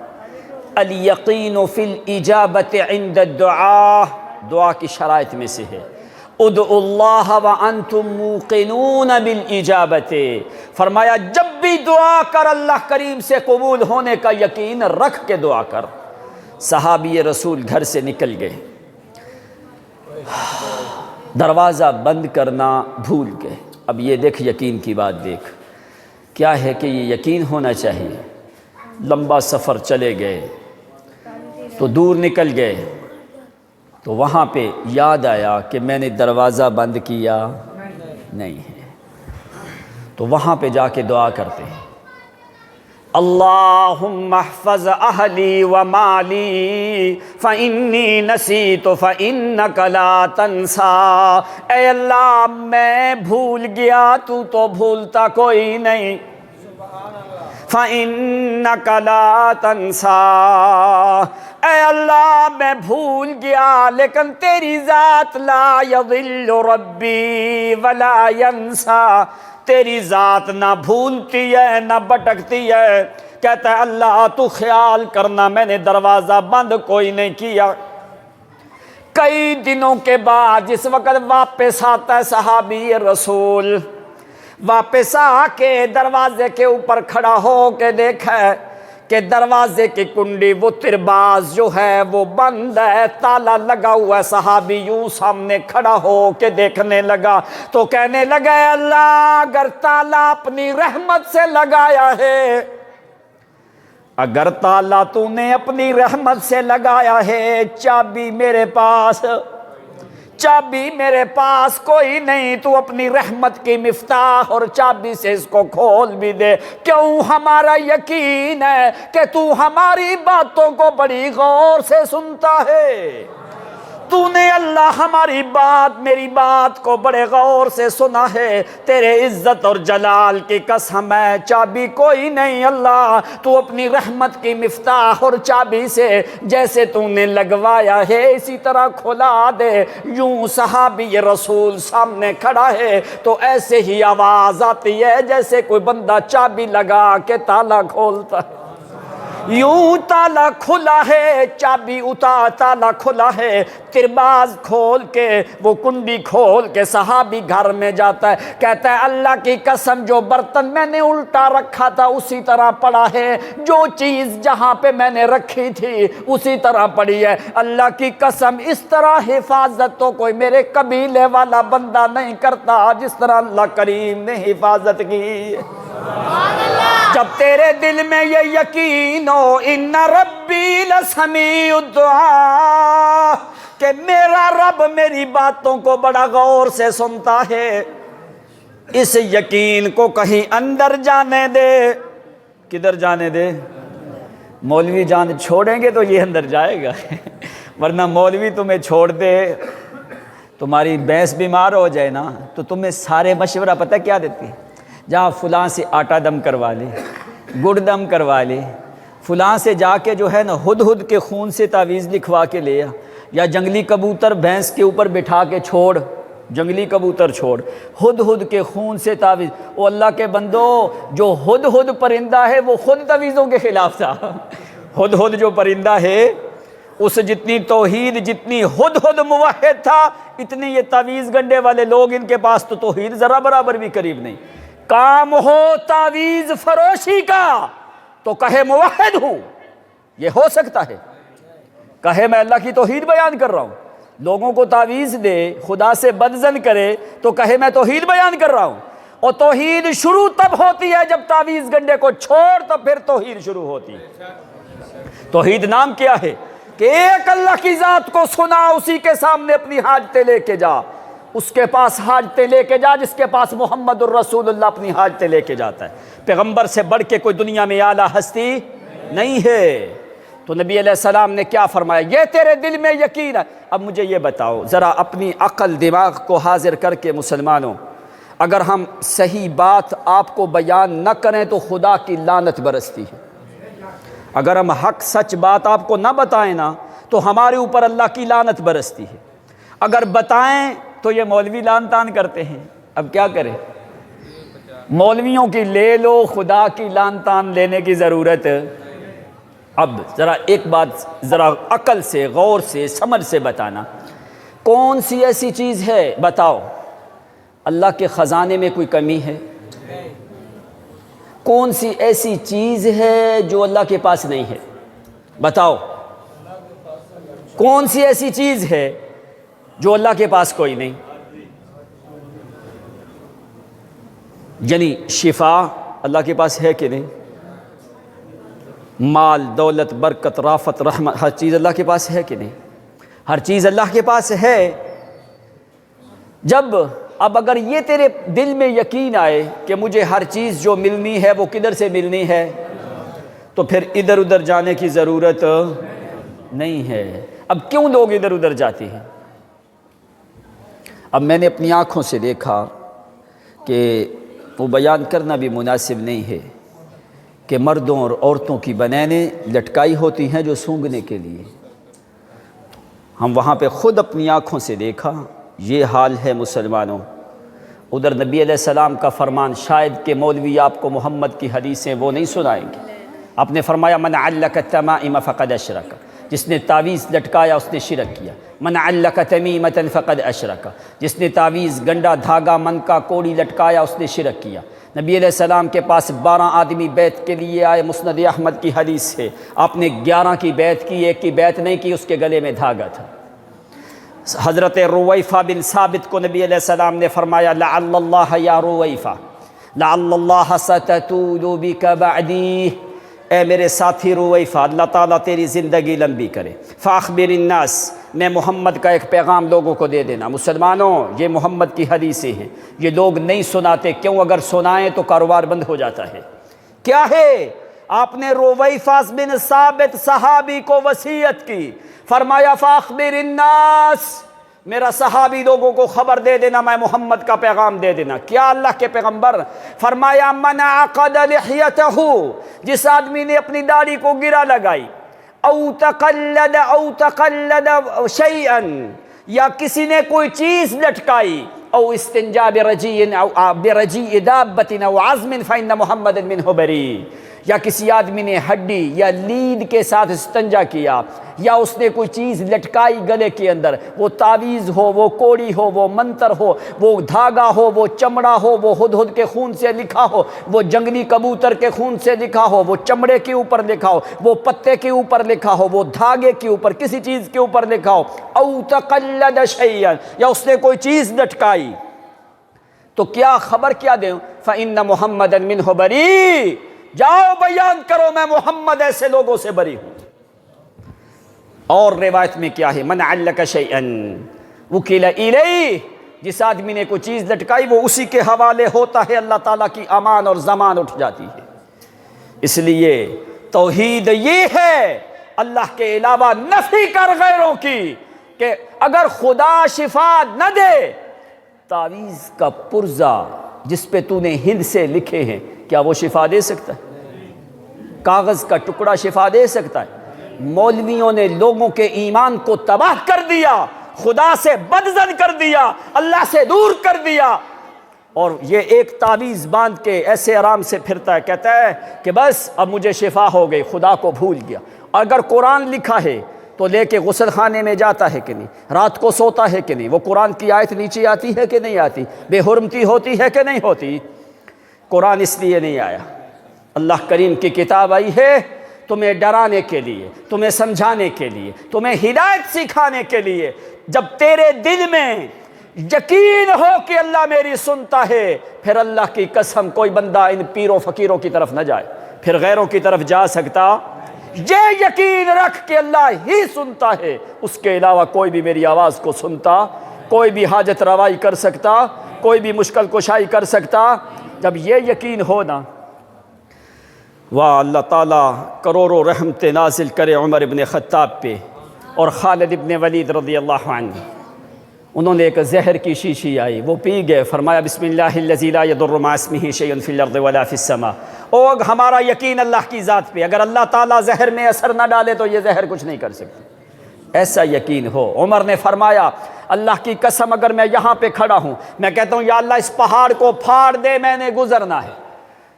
Speaker 1: الیقین فی الاجابۃ عند الدعاء، دعا کی شرائط میں سے ہے ادعوا اللہ وانتم موقنون بالاجابۃ، فرمایا جب بھی دعا کر اللہ کریم سے قبول ہونے کا یقین رکھ کے دعا کر۔ صحابی رسول گھر سے نکل گئے، دروازہ بند کرنا بھول گئے۔ اب یہ دیکھ یقین کی بات دیکھ، کیا ہے کہ یہ یقین ہونا چاہیے۔ لمبا سفر چلے گئے تو دور نکل گئے تو وہاں پہ یاد آیا کہ میں نے دروازہ بند کیا نہیں ہے، تو وہاں پہ جا کے دعا کرتے ہیں، اللہم احفظ اہلی ومالی فانی نسیت فانک لا تنسا، اے اللہ میں بھول گیا، تو تو بھولتا کوئی نہیں، فانک لا تنسا، اے اللہ میں بھول گیا لیکن تیری ذات لا یضل ربی ولا ینسا، تیری ذات نہ بھولتی ہے نہ بھٹکتی ہے۔ کہتا ہے اللہ تو خیال کرنا میں نے دروازہ بند کوئی نہیں کیا۔ کئی دنوں کے بعد جس وقت واپس آتا ہے صحابی رسول، واپس آ کے دروازے کے اوپر کھڑا ہو کے دیکھا ہے کہ دروازے کی کنڈی وہ ترباز جو ہے وہ بند ہے، تالا لگا ہوا ہے۔ صحابی یوں سامنے کھڑا ہو کے دیکھنے لگا تو کہنے لگا اے اللہ اگر تالا اپنی رحمت سے لگایا ہے، اگر تالا تو نے اپنی رحمت سے لگایا ہے، چابی میرے پاس، چابی میرے پاس کوئی نہیں، تو اپنی رحمت کی مفتاح اور چابی سے اس کو کھول بھی دے۔ کیوں؟ ہمارا یقین ہے کہ تو ہماری باتوں کو بڑی غور سے سنتا ہے، تو نے اللہ ہماری بات، میری بات کو بڑے غور سے سنا ہے، تیرے عزت اور جلال کی قسم ہے چابی کوئی نہیں اللہ، تو اپنی رحمت کی مفتاح اور چابی سے جیسے تو نے لگوایا ہے اسی طرح کھلا دے۔ یوں صحابی رسول سامنے کھڑا ہے تو ایسے ہی آواز آتی ہے جیسے کوئی بندہ چابی لگا کے تالا کھولتا ہے۔ یوں تالا کھلا ہے، چابی تالا کھلا ہے، ترباز کھول کے وہ کنڈی کھول کے صحابی گھر میں جاتا ہے، کہتا ہے اللہ کی قسم جو برتن میں نے الٹا رکھا تھا اسی طرح پڑا ہے، جو چیز جہاں پہ میں نے رکھی تھی اسی طرح پڑی ہے، اللہ کی قسم اس طرح حفاظت تو کوئی میرے قبیلے والا بندہ نہیں کرتا جس طرح اللہ کریم نے حفاظت کی۔ جب تیرے دل میں یہ یقین ہو ان ربی لسمیع الدعاء کہ میرا رب میری باتوں کو بڑا غور سے سنتا ہے، اس یقین کو کہیں اندر جانے دے۔ کدھر جانے دے؟ مولوی جان چھوڑیں گے تو یہ اندر جائے گا، ورنہ مولوی تمہیں چھوڑ دے، تمہاری بھینس بیمار ہو جائے نا تو تمہیں سارے مشورہ پتہ کیا دیتی ہے؟ جہاں فلاں سے آٹا دم کروا لے، گڑ دم کروا لے، فلاں سے جا کے جو ہے نا ہدہد کے خون سے تعویذ لکھوا کے لے آ، یا جنگلی کبوتر بھینس کے اوپر بٹھا کے چھوڑ، جنگلی کبوتر چھوڑ، ہدہد کے خون سے تعویذ۔ او اللہ کے بندو، جو ہدہد پرندہ ہے وہ خود تعویذوں کے خلاف تھا۔ ہدہد جو پرندہ ہے اس جتنی توحید، جتنی ہدہد موحد تھا، اتنی یہ تعویذ گنڈے والے لوگ ان کے پاس تو توحید ذرا برابر بھی قریب نہیں۔ کام ہو تعویذ فروشی کا تو کہے موحد ہوں، یہ ہو سکتا ہے، کہے میں اللہ کی توحید بیان کر رہا ہوں، لوگوں کو تعویذ دے، خدا سے بدظن کرے تو کہے میں توحید بیان کر رہا ہوں۔ اور توحید شروع تب ہوتی ہے جب تعویذ گنڈے کو چھوڑ تو پھر توحید شروع ہوتی ہے۔ توحید نام کیا ہے کہ ایک اللہ کی ذات کو سنا، اسی کے سامنے اپنی حاجتیں لے کے جا، اس کے پاس حاجتیں لے کے جا جس کے پاس محمد الرسول اللہ اپنی حاجتیں لے کے جاتا ہے۔ پیغمبر سے بڑھ کے کوئی دنیا میں اعلیٰ ہستی نہیں ہے۔ تو نبی علیہ السلام نے کیا فرمایا؟ یہ تیرے دل میں یقین ہے۔ اب مجھے یہ بتاؤ ذرا اپنی عقل دماغ کو حاضر کر کے مسلمانوں، اگر ہم صحیح بات آپ کو بیان نہ کریں تو خدا کی لعنت برستی ہے۔ اگر ہم حق سچ بات آپ کو نہ بتائیں نا تو ہمارے اوپر اللہ کی لعنت برستی ہے۔ اگر بتائیں تو یہ مولوی لان تان کرتے ہیں. اب کیا کریں؟ مولویوں کی لے لو، خدا کی لان تان لینے کی ضرورت. اب ذرا ایک بات ذرا عقل سے، غور سے، سمجھ سے بتانا، کون سی ایسی چیز ہے بتاؤ اللہ کے خزانے میں کوئی کمی ہے؟ کون سی ایسی چیز ہے جو اللہ کے پاس نہیں ہے؟ بتاؤ کون سی ایسی چیز ہے جو اللہ کے پاس کوئی نہیں؟ یعنی شفا اللہ کے پاس ہے کہ نہیں؟ مال، دولت، برکت، رافت، رحمت، ہر چیز اللہ کے پاس ہے کہ نہیں؟ ہر چیز اللہ کے پاس ہے. اب اگر یہ تیرے دل میں یقین آئے کہ مجھے ہر چیز جو ملنی ہے وہ کدھر سے ملنی ہے، تو پھر ادھر ادھر جانے کی ضرورت نہیں ہے. اب کیوں لوگ ادھر ادھر جاتے ہیں؟ اب میں نے اپنی آنکھوں سے دیکھا کہ وہ بیان کرنا بھی مناسب نہیں ہے کہ مردوں اور عورتوں کی بنینیں لٹکائی ہوتی ہیں جو سونگھنے کے لیے. ہم وہاں پہ خود اپنی آنکھوں سے دیکھا یہ حال ہے مسلمانوں. ادھر نبی علیہ السلام کا فرمان، شاید کہ مولوی آپ کو محمد کی حدیثیں وہ نہیں سنائیں گے. آپ نے فرمایا من علق التمائم فقد اشرک، جس نے تعویذ لٹکایا اس نے شرک کیا. من علق تمیمۃ فقد اشرک، جس نے تعویذ، گنڈا، دھاگا، منکا، کوڑی لٹکایا اس نے شرک کیا. نبی علیہ السلام کے پاس 12 آدمی بیعت کے لیے آئے، مسند احمد کی حدیث ہے. آپ نے 11 کی بیعت کی، ایک کی بیعت نہیں کی، اس کے گلے میں دھاگا تھا. حضرت رویفہ بن ثابت کو نبی علیہ السلام نے فرمایا لعل اللہ یا رویفہ لعل اللہ ستطول بک بعدی، اے میرے ساتھی رویفہ اللہ تعالیٰ تیری زندگی لمبی کرے. فاخبر الناس، میں محمد کا ایک پیغام لوگوں کو دے دینا. مسلمانوں یہ محمد کی حدیثیں ہیں، یہ لوگ نہیں سناتے. کیوں؟ اگر سنائیں تو کاروبار بند ہو جاتا ہے. کیا ہے؟ آپ نے رویفہ بن ثابت صحابی کو وصیت کی، فرمایا فاخبر الناس، میرا صحابی لوگوں کو خبر دے دینا، میں محمد کا پیغام دے دینا. کیا اللہ کے پیغمبر؟ فرمایا من عقد لحیتہ، جس آدمی نے اپنی داڑھی کو گرہ لگائی، او تقلد شیئا، یا کسی نے کوئی چیز لٹکائی، او استنجا برجیء دابۃ او عظم فإن محمد منہ بری، یا کسی آدمی نے ہڈی یا لید کے ساتھ استنجا کیا، یا اس نے کوئی چیز لٹکائی گلے کے اندر، وہ تعویذ ہو، وہ کوڑی ہو، وہ منتر ہو، وہ دھاگا ہو، وہ چمڑا ہو، وہ ہدہد کے خون سے لکھا ہو، وہ جنگلی کبوتر کے خون سے لکھا ہو، وہ چمڑے کے اوپر لکھا ہو، وہ پتے کے اوپر لکھا ہو، وہ دھاگے کے اوپر، کسی چیز کے اوپر لکھا ہو، او تقلد شیئا، یا اس نے کوئی چیز لٹکائی، تو کیا خبر کیا دیں؟ فإن محمدا منہ بری، جاؤ بیان کرو میں محمد ایسے لوگوں سے بری ہوں. اور روایت میں کیا ہے؟ من علق شیئا وکیل الیہ، جس آدمی نے کوئی چیز لٹکائی وہ اسی کے حوالے ہوتا ہے، اللہ تعالیٰ کی امان اور ضمان اٹھ جاتی ہے. اس لیے توحید یہ ہے اللہ کے علاوہ نفی کر غیروں کی، کہ اگر خدا شفا نہ دے، تعویذ کا پرزہ جس پہ تو نے ہند سے لکھے ہیں کیا وہ شفا دے سکتا ہے؟ کاغذ کا ٹکڑا شفا دے سکتا ہے؟ مولویوں نے لوگوں کے ایمان کو تباہ کر دیا، خدا سے بدظن کر دیا، اللہ سے دور کر دیا. اور یہ ایک تعویذ باندھ کے ایسے آرام سے پھرتا ہے، کہتا ہے کہ بس اب مجھے شفا ہو گئی، خدا کو بھول گیا. اگر قرآن لکھا ہے تو لے کے غسل خانے میں جاتا ہے کہ نہیں؟ رات کو سوتا ہے کہ نہیں؟ وہ قرآن کی آیت نیچے آتی ہے کہ نہیں آتی؟ بے حرمتی ہوتی ہے کہ نہیں ہوتی؟ قرآن اس لیے نہیں آیا، اللہ کریم کی کتاب آئی ہے تمہیں ڈرانے کے لیے، تمہیں سمجھانے کے لیے، تمہیں ہدایت سکھانے کے لیے. جب تیرے دل میں یقین ہو کہ اللہ میری سنتا ہے، پھر اللہ کی قسم کوئی بندہ ان پیروں فقیروں کی طرف نہ جائے، پھر غیروں کی طرف جا سکتا. یہ یقین رکھ کہ اللہ ہی سنتا ہے، اس کے علاوہ کوئی بھی میری آواز کو سنتا، کوئی بھی حاجت روائی کر سکتا، کوئی بھی مشکل کشائی کر سکتا. جب یہ یقین ہو نا، واہ اللہ تعالیٰ کروڑوں رحمت نازل کرے عمر ابن خطاب پہ اور خالد ابن ولید رضی اللہ عنہ. انہوں نے ایک زہر کی شیشی آئی، وہ پی گئے، فرمایا بسم اللہ الذی لا یضر مع اسمہ شیء فی الارض ولا فی السماء. اور ہمارا یقین اللہ کی ذات پہ، اگر اللہ تعالیٰ زہر میں اثر نہ ڈالے تو یہ زہر کچھ نہیں کر سکتی. ایسا یقین ہو. عمر نے فرمایا اللہ کی قسم اگر میں یہاں پہ کھڑا ہوں، میں کہتا ہوں یا اللہ اس پہاڑ کو پھاڑ دے، میں نے گزرنا ہے،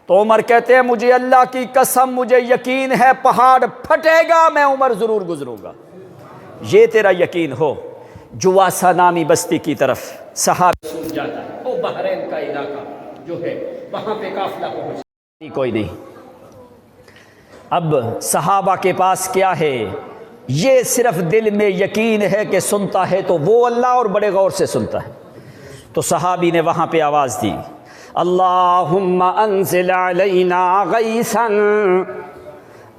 Speaker 1: تو عمر کہتے ہیں مجھے اللہ کی قسم مجھے یقین ہے پہاڑ پھٹے گا، میں عمر ضرور گزروں گا۔ یہ تیرا یقین ہو۔ جواسا نامی بستی کی طرف صحابہ سوچ جاتا ہے، وہ بحرین کا علاقہ جو ہے وہاں پہ قافلہ پہنچ کوئی نہیں۔ اب صحابہ کے پاس کیا ہے؟ یہ صرف دل میں یقین ہے کہ سنتا ہے تو وہ اللہ اور بڑے غور سے سنتا ہے۔ تو صحابی نے وہاں پہ آواز دی، اللہم انزل علینا غیثا،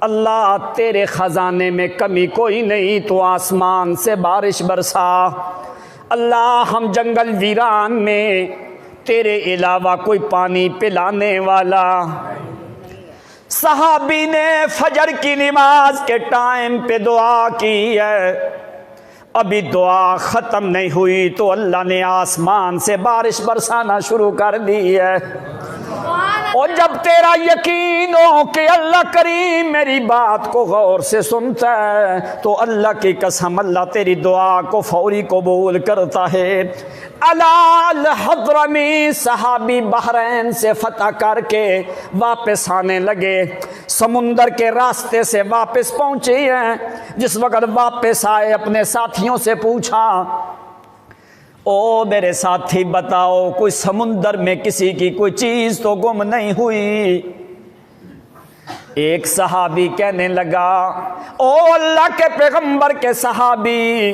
Speaker 1: اللہ تیرے خزانے میں کمی کوئی نہیں، تو آسمان سے بارش برسا۔ اللہ ہم جنگل ویران میں تیرے علاوہ کوئی پانی پلانے والا۔ صحابی نے فجر کی نماز کے ٹائم پہ دعا کی ہے، ابھی دعا ختم نہیں ہوئی تو اللہ نے آسمان سے بارش برسانا شروع کر دی ہے۔ اور جب تیرا یقین ہو کہ اللہ کریم میری بات کو غور سے سنتا ہے تو اللہ کی قسم اللہ تیری دعا کو فوری قبول کرتا ہے۔ الحضرمی صحابی بحرین سے فتح کر کے واپس آنے لگے، سمندر کے راستے سے واپس پہنچے ہیں۔ جس وقت واپس آئے اپنے ساتھیوں سے پوچھا، او میرے ساتھی بتاؤ کوئی سمندر میں کسی کی کوئی چیز تو گم نہیں ہوئی؟ ایک صحابی کہنے لگا، او اللہ کے پیغمبر کے صحابی،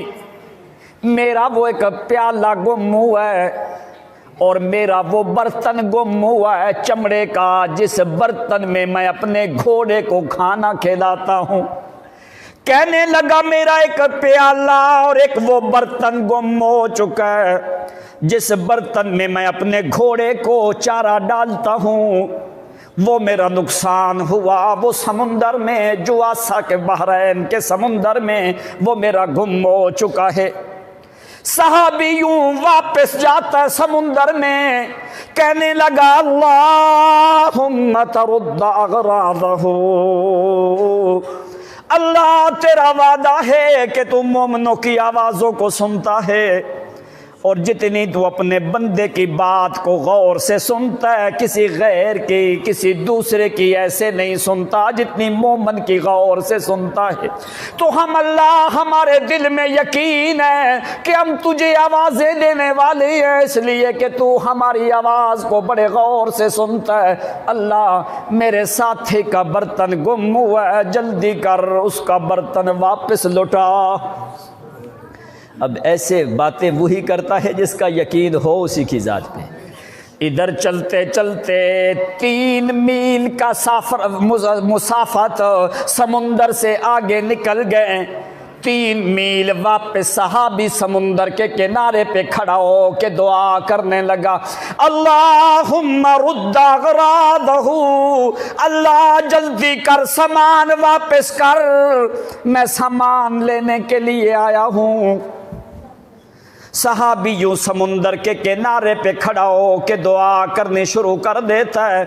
Speaker 1: میرا وہ ایک پیالہ گم ہوا ہے اور میرا وہ برتن گم ہوا ہے چمڑے کا، جس برتن میں میں اپنے گھوڑے کو کھانا کھلاتا ہوں۔ کہنے لگا میرا ایک پیالہ اور ایک وہ برتن گم ہو چکا ہے جس برتن میں میں اپنے گھوڑے کو چارہ ڈالتا ہوں، وہ میرا نقصان ہوا وہ سمندر میں، جواسا کے بحرین کے سمندر میں وہ میرا گم ہو چکا ہے۔ صحابی یوں واپس جاتا ہے سمندر میں، کہنے لگا اللہم ترد اغراضہ، اللہ تیرا وعدہ ہے کہ تو مومنوں کی آوازوں کو سنتا ہے، اور جتنی تو اپنے بندے کی بات کو غور سے سنتا ہے کسی غیر کی کسی دوسرے کی ایسے نہیں سنتا جتنی مومن کی غور سے سنتا ہے۔ تو ہم اللہ ہمارے دل میں یقین ہے کہ ہم تجھے آوازیں دینے والے ہیں، اس لیے کہ تو ہماری آواز کو بڑے غور سے سنتا ہے۔ اللہ میرے ساتھی کا برتن گم ہوا ہے، جلدی کر اس کا برتن واپس لوٹا۔ اب ایسے باتیں وہی کرتا ہے جس کا یقین ہو اسی کی ذات پہ۔ ادھر چلتے چلتے 3 میل کا مسافت سمندر سے آگے نکل گئے، 3 میل واپس صحابی سمندر کے کنارے پہ کھڑا ہو کے دعا کرنے لگا، اللہم رد اغراضہ، اللہ جلدی کر سامان واپس کر، میں سامان لینے کے لیے آیا ہوں۔ صحابی یوں سمندر کے کنارے پہ کھڑا ہو کے دعا کرنی شروع کر دیتا ہے۔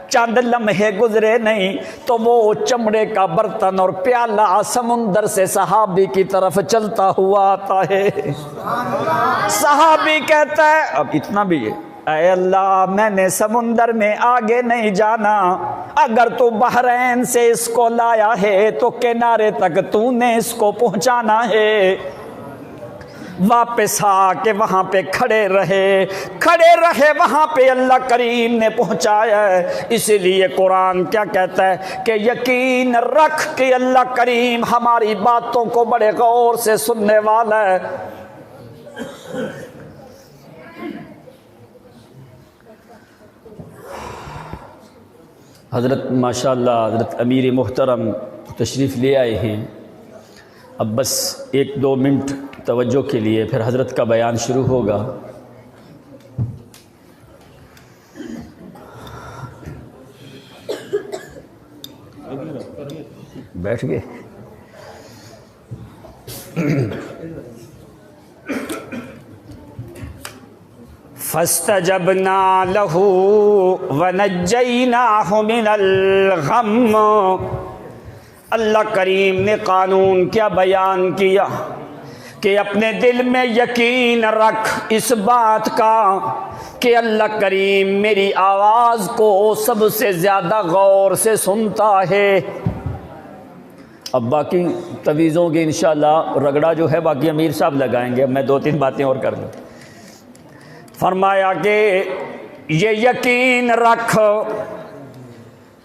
Speaker 1: چند لمحے گزرے نہیں تو وہ چمڑے کا برتن اور پیالہ سمندر سے صحابی کی طرف چلتا ہوا آتا ہے۔ صحابی کہتا ہے اب اتنا بھی ہے، اے اللہ میں نے سمندر میں آگے نہیں جانا، اگر تو بحرین سے اس کو لایا ہے تو کنارے تک تو نے اس کو پہنچانا ہے۔ واپس آ کے وہاں پہ کھڑے رہے وہاں پہ اللہ کریم نے پہنچایا ہے۔ اسی لیے قرآن کیا کہتا ہے کہ یقین رکھ کہ اللہ کریم ہماری باتوں کو بڑے غور سے سننے والا ہے۔ حضرت ماشاءاللہ حضرت امیر محترم تشریف لے آئے ہیں، اب بس 1-2 منٹ توجہ کے لیے پھر حضرت کا بیان شروع ہوگا۔ بیٹھ گئے؟ فَاسْتَجَبْنَا لَهُ وَنَجَّيْنَاهُ مِنَ الْغَمِّ۔ اللہ کریم نے قانون کیا بیان کیا کہ اپنے دل میں یقین رکھ اس بات کا کہ اللہ کریم میری آواز کو سب سے زیادہ غور سے سنتا ہے۔ اب باقی تویزوں کی انشاءاللہ رگڑا جو ہے باقی امیر صاحب لگائیں گے، میں 2-3 باتیں اور کر لوں۔ فرمایا کہ یہ یقین رکھ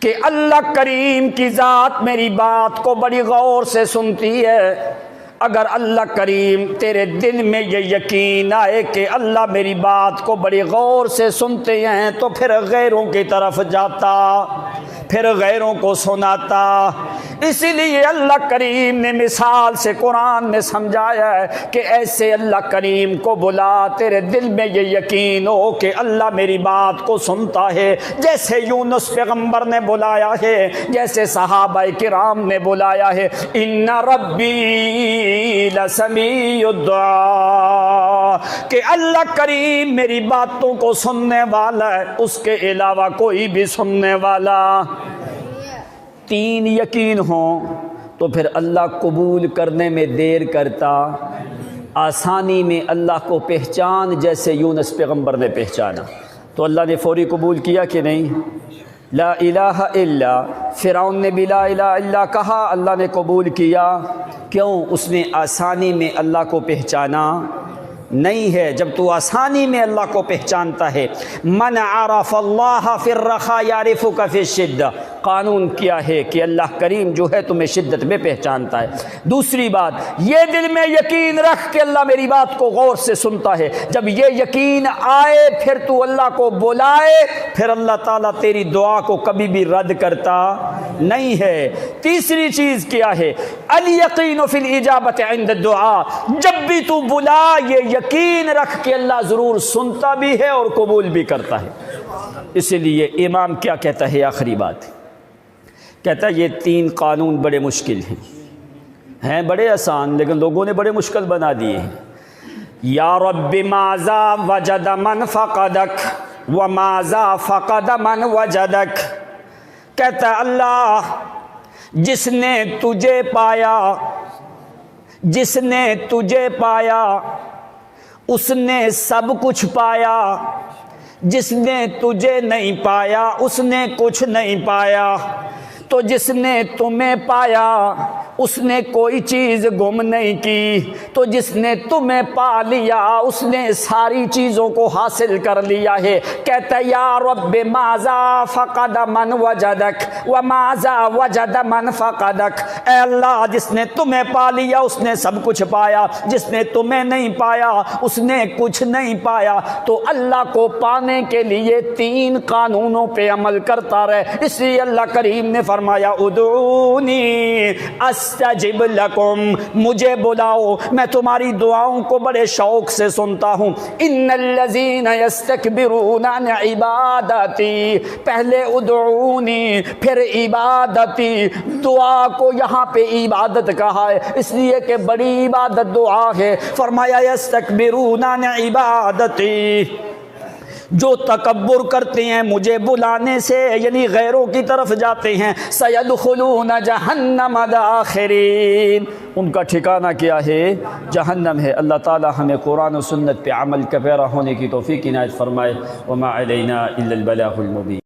Speaker 1: کہ اللہ کریم کی ذات میری بات کو بڑی غور سے سنتی ہے۔ اگر اللہ کریم تیرے دل میں یہ یقین آئے کہ اللہ میری بات کو بڑی غور سے سنتے ہیں تو پھر غیروں کی طرف جاتا، پھر غیروں کو سناتا۔ اسی لیے اللہ کریم نے مثال سے قرآن میں سمجھایا ہے کہ ایسے اللہ کریم کو بلا تیرے دل میں یہ یقین ہو کہ اللہ میری بات کو سنتا ہے، جیسے یونس پیغمبر نے بلایا ہے، جیسے صحابہ کرام نے بلایا ہے، ان ربی لسمیع الدعاء، کہ اللہ کریم میری باتوں کو سننے والا ہے، اس کے علاوہ کوئی بھی سننے والا۔ 3 یقین ہوں تو پھر اللہ قبول کرنے میں دیر کرتا، آسانی میں اللہ کو پہچان جیسے یونس پیغمبر نے پہچانا تو اللہ نے فوری قبول کیا کہ نہیں؟ لا الہ الا، فرعون نے بھی لا الہ الا کہا، اللہ نے قبول کیا۔ کیوں؟ اس نے آسانی میں اللہ کو پہچانا نہیں ہے۔ جب تو آسانی میں اللہ کو پہچانتا ہے، من عرف اللہ فی الرخاء یعرفک فی الشدہ، قانون کیا ہے کہ اللہ کریم جو ہے تمہیں شدت میں پہچانتا ہے۔ دوسری بات، یہ دل میں یقین رکھ کہ اللہ میری بات کو غور سے سنتا ہے۔ جب یہ یقین آئے پھر تو اللہ کو بلائے، پھر اللہ تعالیٰ تیری دعا کو کبھی بھی رد کرتا نہیں ہے۔ تیسری چیز کیا ہے؟ الیقین فی الاجابۃ عند الدعاء، جب بھی تو بلا یہ یقین رکھ کہ اللہ ضرور سنتا بھی ہے اور قبول بھی کرتا ہے۔ اسی لیے امام کیا کہتا ہے؟ آخری بات کہتا ہے یہ 3 قانون بڑے مشکل ہیں بڑے آسان، لیکن لوگوں نے بڑے مشکل بنا دیے ہیں۔ یا رب ماذا وجد من فقدک وماذا فقد من وجدک، کہتا ہے اللہ جس نے تجھے پایا، جس نے تجھے پایا اس نے سب کچھ پایا، جس نے تجھے نہیں پایا اس نے کچھ نہیں پایا، تو جس نے تمہیں پایا اس نے کوئی چیز گم نہیں کی، تو جس نے تمہیں پا لیا اس نے ساری چیزوں کو حاصل کر لیا ہے۔ کہتا ہے یا رب ماذا فقد من وجدک وماذا وجد من فقدک، اے اللہ جس نے تمہیں پا لیا اس نے سب کچھ پایا، جس نے تمہیں نہیں پایا اس نے کچھ نہیں پایا۔ تو اللہ کو پانے کے لیے 3 قانونوں پہ عمل کرتا رہے۔ اس لیے اللہ کریم نے فرمایا ادعونی استجب لکم، مجھے بلاؤ میں تمہاری دعاؤں کو بڑے شوق سے سنتا ہوں۔ ان الذین یستکبرون عن عبادتی، پہلے ادعونی پھر عبادتی، دعا کو یہاں پہ عبادت کہا ہے اس لیے کہ بڑی عبادت دعا ہے۔ فرمایا یستکبرون عن عبادتی، جو تکبر کرتے ہیں مجھے بلانے سے، یعنی غیروں کی طرف جاتے ہیں، سیدخلون جہنم داخرین، ان کا ٹھکانہ کیا ہے؟ جہنم ہے۔ اللہ تعالی ہمیں قرآن و سنت پہ عمل کا پیرا ہونے کی توفیق عنایت فرمائے۔ وما علینا الا البلاغ المبین۔